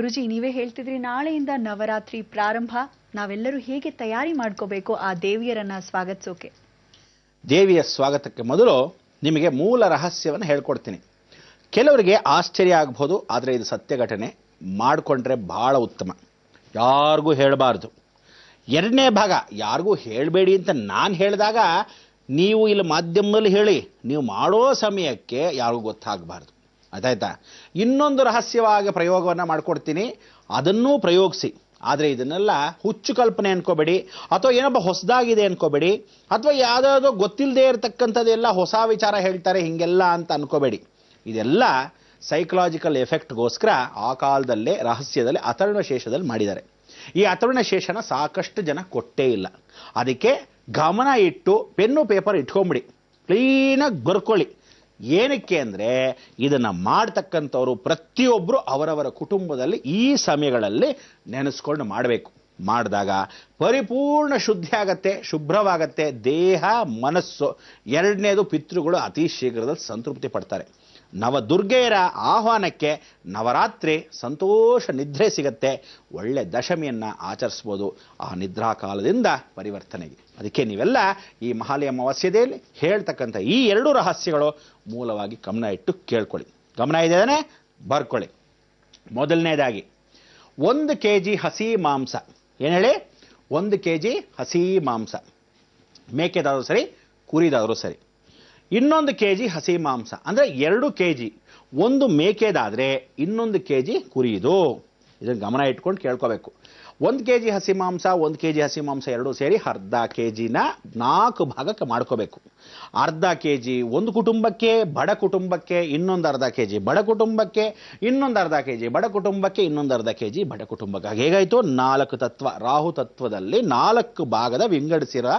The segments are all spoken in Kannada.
ಗುರುಜಿ ನೀವೇ ಹೇಳ್ತಿದ್ರಿ ನಾಳೆಯಿಂದ ನವರಾತ್ರಿ ಪ್ರಾರಂಭ, ನಾವೆಲ್ಲರೂ ಹೇಗೆ ತಯಾರಿ ಮಾಡ್ಕೋಬೇಕು ಆ ದೇವಿಯರನ್ನ ಸ್ವಾಗತಿಸೋಕೆ? ದೇವಿಯ ಸ್ವಾಗತಕ್ಕೆ ಮೊದಲು ನಿಮಗೆ ಮೂಲ ರಹಸ್ಯವನ್ನು ಹೇಳ್ಕೊಡ್ತೀನಿ. ಕೆಲವರಿಗೆ ಆಶ್ಚರ್ಯ ಆಗ್ಬೋದು, ಆದರೆ ಇದು ಸತ್ಯ ಘಟನೆ. ಮಾಡಿಕೊಂಡ್ರೆ ಬಹಳ ಉತ್ತಮ. ಯಾರಿಗೂ ಹೇಳಬಾರ್ದು. ಎರಡನೇ ಭಾಗ, ಯಾರಿಗೂ ಹೇಳಬೇಡಿ ಅಂತ ನಾನು ಹೇಳಿದಾಗ ನೀವು ಇಲ್ಲಿ ಮಾಧ್ಯಮದಲ್ಲಿ ಹೇಳಿ, ನೀವು ಮಾಡೋ ಸಮಯಕ್ಕೆ ಯಾರಿಗೂ ಗೊತ್ತಾಗಬಾರ್ದು. ಆಯ್ತಾಯ್ತಾ? ಇನ್ನೊಂದು ರಹಸ್ಯವಾಗಿ ಪ್ರಯೋಗವನ್ನು ಮಾಡಿಕೊಡ್ತೀನಿ, ಅದನ್ನೂ ಪ್ರಯೋಗಿಸಿ. ಆದರೆ ಇದನ್ನೆಲ್ಲ ಹುಚ್ಚು ಕಲ್ಪನೆ ಅನ್ಕೋಬೇಡಿ, ಅಥವಾ ಏನೊಬ್ಬ ಹೊಸದಾಗಿದೆ ಅನ್ಕೋಬೇಡಿ, ಅಥವಾ ಯಾವುದಾದ್ರೂ ಗೊತ್ತಿಲ್ಲದೆ ಇರತಕ್ಕಂಥದ್ದೆಲ್ಲ ಹೊಸ ವಿಚಾರ ಹೇಳ್ತಾರೆ ಹಿಂಗೆಲ್ಲ ಅಂತ ಅನ್ಕೋಬೇಡಿ. ಇದೆಲ್ಲ ಸೈಕಲಾಜಿಕಲ್ ಎಫೆಕ್ಟ್ಗೋಸ್ಕರ ಆ ಕಾಲದಲ್ಲೇ ರಹಸ್ಯದಲ್ಲಿ ಅಥರ್ವಣ ಶೇಷದಲ್ಲಿ ಮಾಡಿದ್ದಾರೆ. ಈ ಅಥರ್ವಣ ಶೇಷನ ಸಾಕಷ್ಟು ಜನ ಕೊಟ್ಟೇ ಇಲ್ಲ. ಅದಕ್ಕೆ ಗಮನ ಇಟ್ಟು ಪೆನ್ನು ಪೇಪರ್ ಇಟ್ಕೊಂಬಿಡಿ, ಕ್ಲೀನಾಗಿ ಬರ್ಕೊಳ್ಳಿ. ಏನಕ್ಕೆ ಅಂದರೆ ಇದನ್ನು ಮಾಡ್ತಕ್ಕಂಥವ್ರು ಪ್ರತಿಯೊಬ್ಬರು ಅವರವರ ಕುಟುಂಬದಲ್ಲಿ ಈ ಸಮಯಗಳಲ್ಲಿ ನೆನೆಸ್ಕೊಂಡು ಮಾಡಬೇಕು. ಮಾಡಿದಾಗ ಪರಿಪೂರ್ಣ ಶುದ್ಧಿ ಆಗತ್ತೆ, ಶುಭ್ರವಾಗತ್ತೆ ದೇಹ ಮನಸ್ಸು. ಎರಡನೇದು, ಪಿತೃಗಳು ಅತಿ ಶೀಘ್ರದಲ್ಲಿ ಸಂತೃಪ್ತಿ ಪಡ್ತಾರೆ. ನವದುರ್ಗೆಯರ ಆಹ್ವಾನಕ್ಕೆ ನವರಾತ್ರಿ ಸಂತೋಷ ನಿದ್ರೆ ಸಿಗತ್ತೆ. ಒಳ್ಳೆ ದಶಮಿಯನ್ನು ಆಚರಿಸ್ಬೋದು ಆ ನಿದ್ರಾ ಕಾಲದಿಂದ ಪರಿವರ್ತನೆಗೆ. ಅದಕ್ಕೆ ನೀವೆಲ್ಲ ಈ ಮಹಾಲಯ ಅಮಾವಾಸ್ಯೆಯಲ್ಲಿ ಹೇಳ್ತಕ್ಕಂಥ ಈ ಎರಡು ರಹಸ್ಯಗಳು ಮೂಲವಾಗಿ ಗಮನ ಇಟ್ಟು ಕೇಳ್ಕೊಳ್ಳಿ. ಗಮನ ಇದೆಯೇ? ಬರ್ಕೊಳ್ಳಿ. ಮೊದಲನೇದಾಗಿ 1 kg ಹಸಿ ಮಾಂಸ. ಏನು ಹೇಳಿ? 1 kg ಹಸಿ ಮಾಂಸ, ಮೇಕೆದಾದರೂ ಸರಿ, ಕುರಿದಾದರೂ ಸರಿ. ಇನ್ನೊಂದು kg ಹಸಿ ಮಾಂಸ ಅಂದರೆ 2 kg. ಒಂದು ಮೇಕೆದಾದರೆ ಇನ್ನೊಂದು kg ಕುರಿದು. ಇದನ್ನು ಗಮನ ಇಟ್ಕೊಂಡು ಕೇಳ್ಕೋಬೇಕು. 1 kg ಹಸಿ ಮಾಂಸ, 1 kg ಹಸಿ ಮಾಂಸ ಎರಡೂ ಸೇರಿ ಅರ್ಧ kgನ 4 ಭಾಗಕ್ಕೆ ಮಾಡ್ಕೋಬೇಕು. ಅರ್ಧ kg ಒಂದು ಕುಟುಂಬಕ್ಕೆ, ಬಡ ಕುಟುಂಬಕ್ಕೆ ಇನ್ನೊಂದು ಅರ್ಧ kg, ಬಡ ಕುಟುಂಬಕ್ಕೆ ಇನ್ನೊಂದು ಅರ್ಧ kg, ಬಡ ಕುಟುಂಬಕ್ಕೆ ಇನ್ನೊಂದು ಅರ್ಧ kg, ಬಡ ಕುಟುಂಬಕ್ಕೆ. ಹೇಗಾಯಿತು? 4 ತತ್ವ, ರಾಹು ತತ್ವದಲ್ಲಿ 4 ಭಾಗದ ವಿಂಗಡಿಸಿರೋ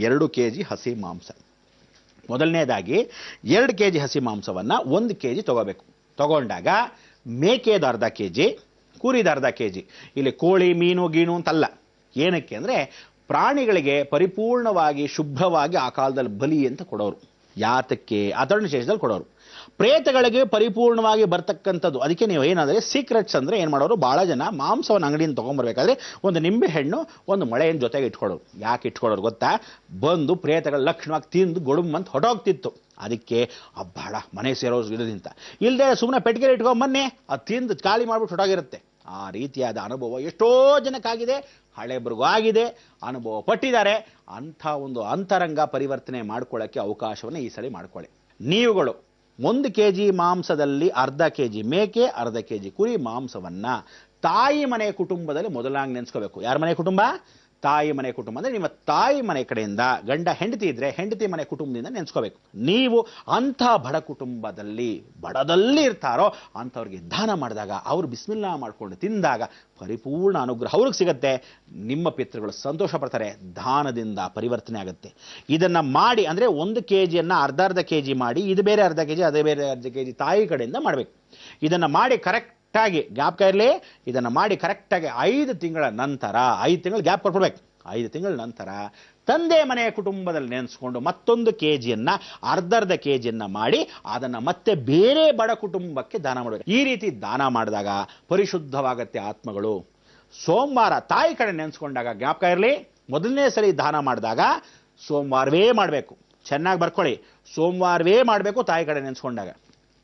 2 kg ಹಸಿ ಮಾಂಸ. ಮೊದಲನೇದಾಗಿ 2 kg ಹಸಿ ಮಾಂಸವನ್ನು 1 kg ತಗೋಬೇಕು. ತಗೊಂಡಾಗ ಮೇಕೆದ ಅರ್ಧ kg, ಕುರಿದ ಅರ್ಧ kg. ಇಲ್ಲಿ ಕೋಳಿ ಮೀನು ಗೀನು ಅಂತಲ್ಲ. ಏನಕ್ಕೆ ಅಂದರೆ ಪ್ರಾಣಿಗಳಿಗೆ ಪರಿಪೂರ್ಣವಾಗಿ ಶುಭ್ರವಾಗಿ ಆ ಕಾಲದಲ್ಲಿ ಬಲಿ ಅಂತ ಕೊಡೋರು. ಯಾತಕ್ಕೆ? ಅಥರ್ವಣ ಶೇಷದಲ್ಲಿ ಕೊಡೋರು. ಪ್ರೇತಗಳಿಗೆ ಪರಿಪೂರ್ಣವಾಗಿ ಬರ್ತಕ್ಕಂಥದ್ದು. ಅದಕ್ಕೆ ನೀವು ಏನಾದರೆ ಸೀಕ್ರೆಟ್ಸ್ ಅಂದರೆ ಏನು ಮಾಡೋರು, ಭಾಳ ಜನ ಮಾಂಸವನ್ನು ಅಂಗಡಿಯಿಂದ ತೊಗೊಂಬರ್ಬೇಕಾದ್ರೆ ಒಂದು ನಿಂಬೆ ಹಣ್ಣು ಒಂದು ಮೊಳೆಯನ್ನು ಜೊತೆಗೆ ಇಟ್ಕೊಳ್ಳೋರು. ಯಾಕೆ ಇಟ್ಕೊಳ್ಳೋರು ಗೊತ್ತಾ? ಬಂದು ಪ್ರೇತಗಳ ಲಕ್ಷಣವಾಗಿ ತಿಂದು ಗೊಡುಮಂತ ಹೊಟ್ಟೋಗ್ತಿತ್ತು. ಅದಕ್ಕೆ ಬಹಳ ಮನೆ ಸೇರೋ ಇದರಿಂದ ಇಲ್ಲದೆ ಸುಮ್ಮನೆ ಪೆಟ್ಟಿಗೆ ಇಟ್ಕೊಂಬನ್ನಿ, ಅದು ತಿಂದು ಖಾಲಿ ಮಾಡಿಬಿಟ್ಟು ಹೊಟ್ಟೋಗಿರುತ್ತೆ. ಆ ರೀತಿಯಾದ ಅನುಭವ ಎಷ್ಟೋ ಜನಕ್ಕಾಗಿದೆ, ಹಳೆಬ್ರಿಗೂ ಆಗಿದೆ, ಅನುಭವ ಪಟ್ಟಿದ್ದಾರೆ. ಅಂಥ ಒಂದು ಅಂತರಂಗ ಪರಿವರ್ತನೆ ಮಾಡ್ಕೊಳ್ಳೋಕ್ಕೆ ಅವಕಾಶವನ್ನು ಈ ಸಲ ಮಾಡ್ಕೊಳ್ಳಿ. ನೀವುಗಳು 1 kg ಮಾಂಸದಲ್ಲಿ ಅರ್ಧ kg ಮೇಕೆ, ಅರ್ಧ kg ಕುರಿ ಮಾಂಸವನ್ನು ತಾಯಿ ಮನೆ ಕುಟುಂಬದಲ್ಲಿ ಮೊದಲಾಗಿ ನೆನೆಸ್ಕೋಬೇಕು. ಯಾರ ಮನೆ ಕುಟುಂಬ? ತಾಯಿ ಮನೆ ಕುಟುಂಬ. ಅಂದರೆ ನಿಮ್ಮ ತಾಯಿ ಮನೆ ಕಡೆಯಿಂದ ಗಂಡ ಹೆಂಡತಿ ಇದ್ದರೆ ಹೆಂಡತಿ ಮನೆ ಕುಟುಂಬದಿಂದ ನೆನೆಸ್ಕೋಬೇಕು. ನೀವು ಅಂಥ ಬಡ ಕುಟುಂಬದಲ್ಲಿ ಬಡದಲ್ಲಿ ಇರ್ತಾರೋ ಅಂಥವ್ರಿಗೆ ದಾನ ಮಾಡಿದಾಗ, ಅವರು ಬಿಸ್ಮಿಲ್ಲಾ ಮಾಡಿಕೊಂಡು ತಿಂದಾಗ ಪರಿಪೂರ್ಣ ಅನುಗ್ರಹ ಅವ್ರಿಗೆ ಸಿಗುತ್ತೆ. ನಿಮ್ಮ ಪಿತೃಗಳು ಸಂತೋಷ ಪಡ್ತಾರೆ. ದಾನದಿಂದ ಪರಿವರ್ತನೆ ಆಗುತ್ತೆ. ಇದನ್ನು ಮಾಡಿ ಅಂದರೆ 1 kgಯನ್ನು ಅರ್ಧ kg ಮಾಡಿ, ಇದು ಬೇರೆ ಅರ್ಧ kg, ಅದೇ ಬೇರೆ ಅರ್ಧ kg ತಾಯಿ ಕಡೆಯಿಂದ ಮಾಡಬೇಕು. ಇದನ್ನು ಮಾಡಿ ಕರೆಕ್ಟಾಗಿ ಗ್ಯಾಪ್ ಇರಲಿ. ಇದನ್ನು ಮಾಡಿ ಕರೆಕ್ಟಾಗಿ 5 ತಿಂಗಳ ನಂತರ, 5 ತಿಂಗಳು ಗ್ಯಾಪ್ ಕೊಟ್ಬಿಡ್ಬೇಕು. 5 ತಿಂಗಳ ನಂತರ ತಂದೆ ಮನೆಯ ಕುಟುಂಬದಲ್ಲಿ ನೆನೆಸ್ಕೊಂಡು ಮತ್ತೊಂದು kgಯನ್ನು ಅರ್ಧ kgಯನ್ನು ಮಾಡಿ ಅದನ್ನು ಮತ್ತೆ ಬೇರೆ ಬಡ ಕುಟುಂಬಕ್ಕೆ ದಾನ ಮಾಡಬೇಕು. ಈ ರೀತಿ ದಾನ ಮಾಡಿದಾಗ ಪರಿಶುದ್ಧವಾಗತ್ತೆ ಆತ್ಮಗಳು. ಸೋಮವಾರ ತಾಯಿ ಕಡೆ ನೆನೆಸ್ಕೊಂಡಾಗ ಜ್ಞಾಪಕ ಇರಲಿ, ಮೊದಲನೇ ಸರಿ ದಾನ ಮಾಡಿದಾಗ ಸೋಮವಾರವೇ ಮಾಡಬೇಕು. ಚೆನ್ನಾಗಿ ಬರ್ಕೊಳ್ಳಿ, ಸೋಮವಾರವೇ ಮಾಡಬೇಕು ತಾಯಿ ಕಡೆ ನೆನೆಸ್ಕೊಂಡಾಗ.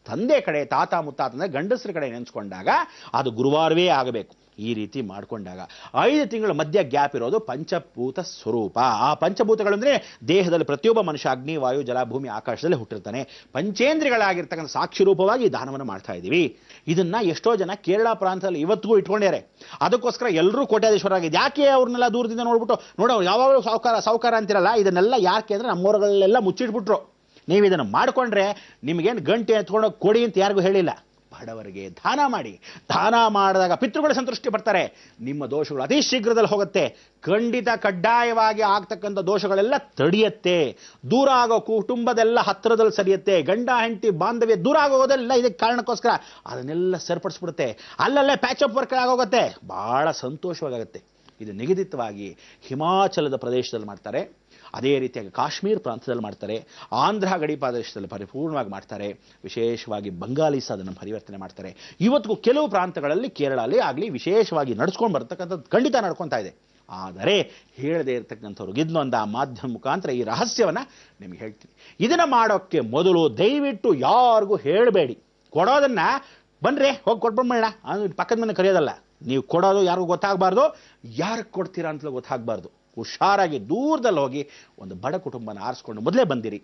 ತಂದೆ ಕಡೆ ತಾತ ಮುತ್ತಾತ ಅಂದರೆ ಗಂಡಸರ ಕಡೆ ನೆನೆಸ್ಕೊಂಡಾಗ ಅದು ಗುರುವಾರವೇ ಆಗಬೇಕು. ಈ ರೀತಿ ಮಾಡಿಕೊಂಡಾಗ 5 ತಿಂಗಳ ಮಧ್ಯ ಗ್ಯಾಪ್ ಇರೋದು ಪಂಚಭೂತ ಸ್ವರೂಪ. ಆ ಪಂಚಭೂತಗಳು ಅಂದರೆ ದೇಹದಲ್ಲಿ ಪ್ರತಿಯೊಬ್ಬ ಮನುಷ್ಯ ಅಗ್ನಿ ವಾಯು ಜಲ ಭೂಮಿ ಆಕಾಶದಲ್ಲಿ ಹುಟ್ಟಿರ್ತಾನೆ. ಪಂಚೇಂದ್ರಿಯಗಳಾಗಿರ್ತಕ್ಕಂಥ ಸಾಕ್ಷಿ ರೂಪವಾಗಿ ಈ ದಾನವನ್ನು ಮಾಡ್ತಾ ಇದ್ದೀವಿ. ಇದನ್ನು ಎಷ್ಟೋ ಜನ ಕೇರಳ ಪ್ರಾಂತದಲ್ಲಿ ಇವತ್ತಿಗೂ ಇಟ್ಕೊಂಡಿದ್ದಾರೆ. ಅದಕ್ಕೋಸ್ಕರ ಎಲ್ಲರೂ ಕೋಟ್ಯಾಧೀಶ್ವರಾಗಿದೆ. ಯಾಕೆ ಅವ್ರನ್ನೆಲ್ಲ ದೂರದಿಂದ ನೋಡ್ಬಿಟ್ಟು ನೋಡೋ ಯಾವಾಗಲೂ ಸಾವುಕಾರ ಅಂತಿರಲ್ಲ, ಇದನ್ನೆಲ್ಲ ಯಾಕೆ ಅಂದರೆ ನಮ್ಮೂರುಗಳಲ್ಲೆಲ್ಲ ಮುಚ್ಚಿಟ್ಬಿಟ್ರು. ನೀವು ಇದನ್ನು ಮಾಡಿಕೊಂಡ್ರೆ ನಿಮಗೇನು ಗಂಟೆ ಎತ್ಕೊಂಡು ಕೊಡಿ ಅಂತ ಯಾರಿಗೂ ಹೇಳಿಲ್ಲ. ಬಡವರಿಗೆ ದಾನ ಮಾಡಿ. ದಾನ ಮಾಡಿದಾಗ ಪಿತೃಗಳು ಸಂತೃಷ್ಟಿ ಬರ್ತಾರೆ. ನಿಮ್ಮ ದೋಷಗಳು ಅತಿ ಶೀಘ್ರದಲ್ಲಿ ಹೋಗುತ್ತೆ. ಖಂಡಿತ ಕಡ್ಡಾಯವಾಗಿ ಆಗ್ತಕ್ಕಂಥ ದೋಷಗಳೆಲ್ಲ ತಡೆಯುತ್ತೆ. ದೂರ ಆಗೋ ಕುಟುಂಬದೆಲ್ಲ ಹತ್ತಿರದಲ್ಲಿ ಸರಿಯುತ್ತೆ. ಗಂಡ ಹೆಂಡತಿ ಬಾಂಧವ್ಯ ದೂರ ಆಗೋದೆಲ್ಲ ಇದಕ್ಕೆ ಕಾರಣಕ್ಕೋಸ್ಕರ ಅದನ್ನೆಲ್ಲ ಸರಿಪಡಿಸ್ಬಿಡುತ್ತೆ. ಅಲ್ಲಲ್ಲೇ ಪ್ಯಾಚಪ್ ವರ್ಕ್ ಆಗೋಗುತ್ತೆ. ಭಾಳ ಸಂತೋಷವಾಗುತ್ತೆ. ಇದು ನಿಗದಿತವಾಗಿ ಹಿಮಾಚಲದ ಪ್ರದೇಶದಲ್ಲಿ ಮಾಡ್ತಾರೆ. ಅದೇ ರೀತಿಯಾಗಿ ಕಾಶ್ಮೀರ ಪ್ರಾಂತದಲ್ಲಿ ಮಾಡ್ತಾರೆ, ಆಂಧ್ರ ಗಡಿ ಪ್ರದೇಶದಲ್ಲಿ ಪರಿಪೂರ್ಣವಾಗಿ ಮಾಡ್ತಾರೆ, ವಿಶೇಷವಾಗಿ ಬಂಗಾಲೀಸ್ ಅದನ್ನು ಪರಿವರ್ತನೆ ಮಾಡ್ತಾರೆ. ಇವತ್ತಿಗೂ ಕೆಲವು ಪ್ರಾಂತಗಳಲ್ಲಿ ಕೇರಳಲ್ಲಿ ಆಗಲಿ ವಿಶೇಷವಾಗಿ ನಡ್ಸ್ಕೊಂಡು ಬರ್ತಕ್ಕಂಥದ್ದು ಖಂಡಿತ ನಡ್ಕೊತಾ ಇದೆ. ಆದರೆ ಹೇಳದೇ ಇರತಕ್ಕಂಥವ್ರು ಇದನ್ನೊಂದು ಆ ಮಾಧ್ಯಮ ಮುಖಾಂತರ ಈ ರಹಸ್ಯವನ್ನು ನಿಮ್ಗೆ ಹೇಳ್ತೀನಿ. ಇದನ್ನು ಮಾಡೋಕ್ಕೆ ಮೊದಲು ದಯವಿಟ್ಟು ಯಾರಿಗೂ ಹೇಳಬೇಡಿ. ಕೊಡೋದನ್ನು ಬನ್ರಿ ಹೋಗಿ ಕೊಟ್ಬಿಡೋಣ ಪಕ್ಕದ ಮನೆ ಕರೆಯೋದಲ್ಲ. ನೀವು ಕೊಡೋದು ಯಾರಿಗೂ ಗೊತ್ತಾಗಬಾರ್ದು, ಯಾರಿಗೆ ಕೊಡ್ತೀರಾ ಅಂತಲೂ ಗೊತ್ತಾಗಬಾರ್ದು. ಹುಷಾರಾಗಿ ದೂರದಲ್ಲಿ ಹೋಗಿ ಒಂದು ಬಡ ಕುಟುಂಬನ ಆರಿಸ್ಕೊಂಡು ಮೊದಲೇ ಬಂದಿರಿ.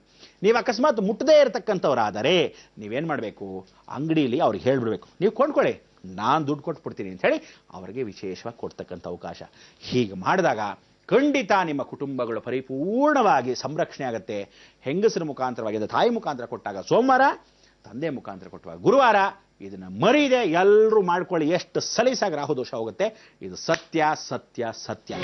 ನೀವು ಅಕಸ್ಮಾತ್ ಮುಟ್ಟದೇ ಇರತಕ್ಕಂಥವ್ರಾದರೆ ನೀವೇನು ಮಾಡಬೇಕು, ಅಂಗಡಿಯಲ್ಲಿ ಅವ್ರಿಗೆ ಹೇಳ್ಬಿಡ್ಬೇಕು, ನೀವು ಕೊಂಡ್ಕೊಳ್ಳಿ, ನಾನು ದುಡ್ಡು ಕೊಟ್ಬಿಡ್ತೀನಿ ಅಂತ ಹೇಳಿ ಅವರಿಗೆ ವಿಶೇಷವಾಗಿ ಕೊಡ್ತಕ್ಕಂಥ ಅವಕಾಶ. ಹೀಗೆ ಮಾಡಿದಾಗ ಖಂಡಿತ ನಿಮ್ಮ ಕುಟುಂಬಗಳು ಪರಿಪೂರ್ಣವಾಗಿ ಸಂರಕ್ಷಣೆ ಆಗುತ್ತೆ. ಹೆಂಗಸರ ಮುಖಾಂತರವಾಗಿ ತಾಯಿ ಮುಖಾಂತರ ಕೊಟ್ಟಾಗ ಸೋಮವಾರ, ತಂದೆ ಮುಖಾಂತರ ಕೊಟ್ಟವಾಗ ಗುರುವಾರ. ಇದನ್ನು ಮರೀದೆ ಎಲ್ಲರೂ ಮಾಡ್ಕೊಳ್ಳಿ. ಎಷ್ಟು ಸಲೀಸಾಗಿ ರಾಹುದೋಷ ಹೋಗುತ್ತೆ. ಇದು ಸತ್ಯ ಸತ್ಯ ಸತ್ಯ.